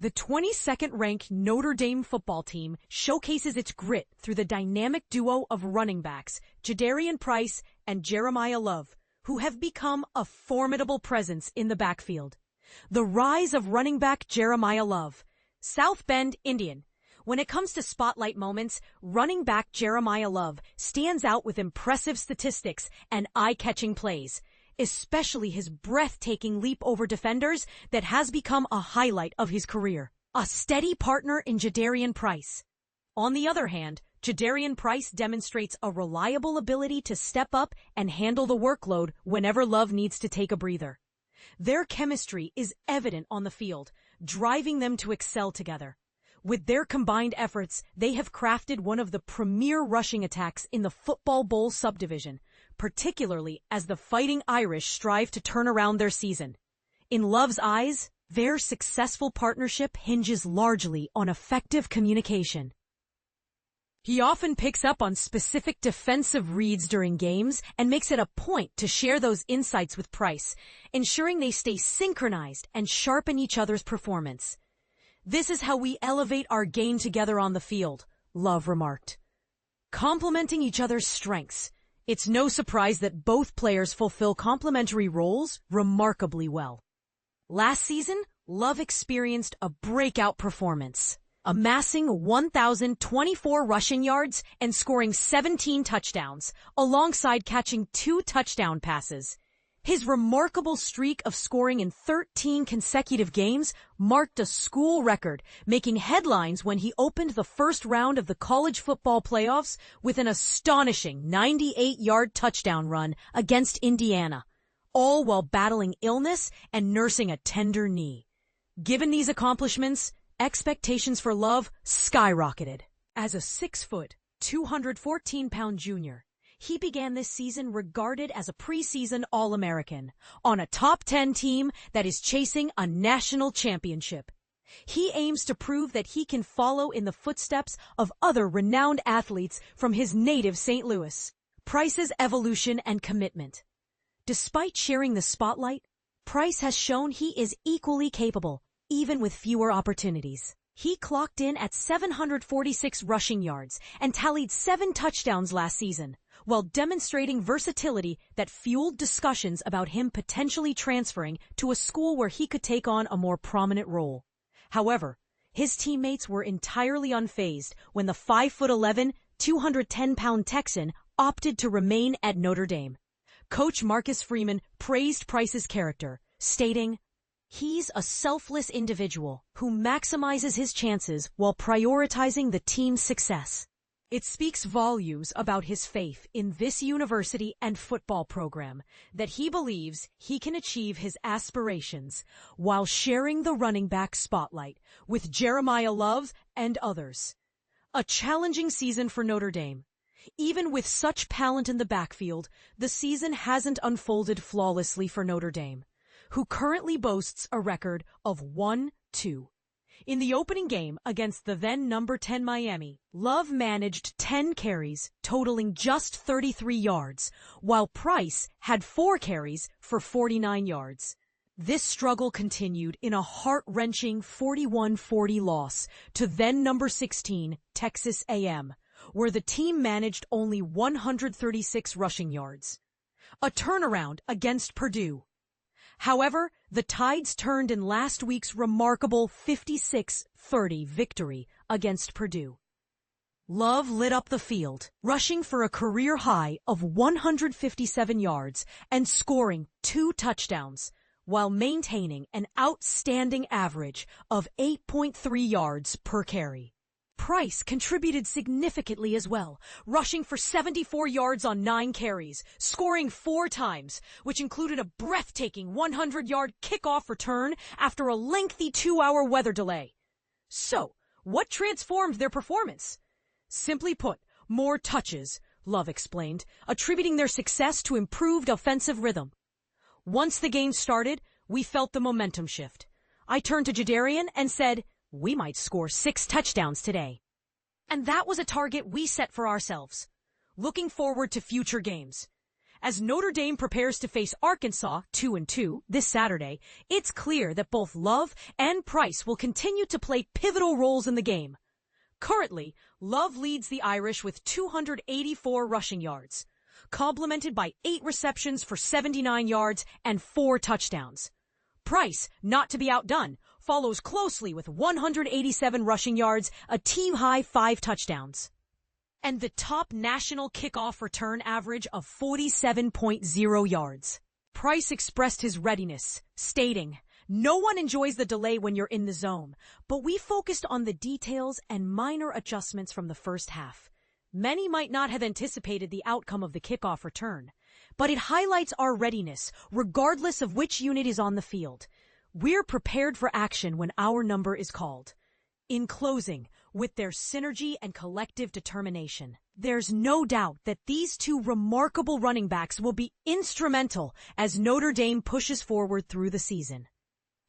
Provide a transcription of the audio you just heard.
The 22nd-ranked Notre Dame football team showcases its grit through the dynamic duo of running backs, Jadarian-Price and Jeremiah-Love, who have become a formidable presence in the backfield. The rise of running back Jeremiah-Love. South Bend, Indian. When it comes to spotlight moments, running back Jeremiah-Love stands out with impressive statistics and eye-catching plays, especially his breathtaking leap over defenders that has become a highlight of his career. A steady partner in Jadarian-Price. On the other hand, Jadarian-Price demonstrates a reliable ability to step up and handle the workload whenever Love needs to take a breather. Their chemistry is evident on the field, driving them to excel together. With their combined efforts, they have crafted one of the premier rushing attacks in the Football Bowl Subdivision, particularly as the Fighting Irish strive to turn around their season. In Love's eyes, their successful partnership hinges largely on effective communication. He often picks up on specific defensive reads during games and makes it a point to share those insights with Price, ensuring they stay synchronized and sharpen each other's performance. "This is how we elevate our game together on the field," Love remarked. Complementing each other's strengths. It's no surprise that both players fulfill complementary roles remarkably well. Last season, Love experienced a breakout performance, amassing 1,024 rushing yards and scoring 17 touchdowns, alongside catching 2 touchdown passes. His remarkable streak of scoring in 13 consecutive games marked a school record, making headlines when he opened the first round of the college football playoffs with an astonishing 98-yard touchdown run against Indiana, all while battling illness and nursing a tender knee. Given these accomplishments, expectations for Love skyrocketed. As a 6-foot, 214-pound junior, he began this season regarded as a preseason All-American on a top 10 team that is chasing a national championship. He aims to prove that he can follow in the footsteps of other renowned athletes from his native St. Louis. Price's evolution and commitment. Despite sharing the spotlight, Price has shown he is equally capable, even with fewer opportunities. He clocked in at 746 rushing yards and tallied 7 touchdowns last season, while demonstrating versatility that fueled discussions about him potentially transferring to a school where he could take on a more prominent role. However, his teammates were entirely unfazed when the 5'11", 210-pound Texan opted to remain at Notre Dame. Coach Marcus Freeman praised Price's character, stating, "He's a selfless individual who maximizes his chances while prioritizing the team's success." It speaks volumes about his faith in this university and football program that he believes he can achieve his aspirations while sharing the running back spotlight with Jeremiah-Love and others. A challenging season for Notre Dame. Even with such talent in the backfield, the season hasn't unfolded flawlessly for Notre Dame, who currently boasts a record of 1-2. In the opening game against the then number 10 Miami, Love managed 10 carries, totaling just 33 yards, while Price had 4 carries for 49 yards. This struggle continued in a heart-wrenching 41-40 loss to then number 16 Texas A&M, where the team managed only 136 rushing yards. A turnaround against Purdue. However, the tides turned in last week's remarkable 56-30 victory against Purdue. Love lit up the field, rushing for a career high of 157 yards and scoring 2 touchdowns, while maintaining an outstanding average of 8.3 yards per carry. Price contributed significantly as well, rushing for 74 yards on 9 carries, scoring 4 times, which included a breathtaking 100-yard kickoff return after a lengthy 2-hour weather delay. So, what transformed their performance? Simply put, more touches, Love explained, attributing their success to improved offensive rhythm. Once the game started, we felt the momentum shift. I turned to Jadarian and said, "We might score 6 touchdowns today." And that was a target we set for ourselves, looking forward to future games. As Notre Dame prepares to face Arkansas 2-2 this Saturday, it's clear that both Love and Price will continue to play pivotal roles in the game. Currently, Love leads the Irish with 284 rushing yards, complemented by 8 receptions for 79 yards and 4 touchdowns. Price, not to be outdone, follows closely with 187 rushing yards, a team-high 5 touchdowns, and the top national kickoff return average of 47.0 yards. Price expressed his readiness, stating, "No one enjoys the delay when you're in the zone, but we focused on the details and minor adjustments from the first half. Many might not have anticipated the outcome of the kickoff return, but it highlights our readiness, regardless of which unit is on the field. We're prepared for action when our number is called." In closing, with their synergy and collective determination, there's no doubt that these two remarkable running backs will be instrumental as Notre Dame pushes forward through the season.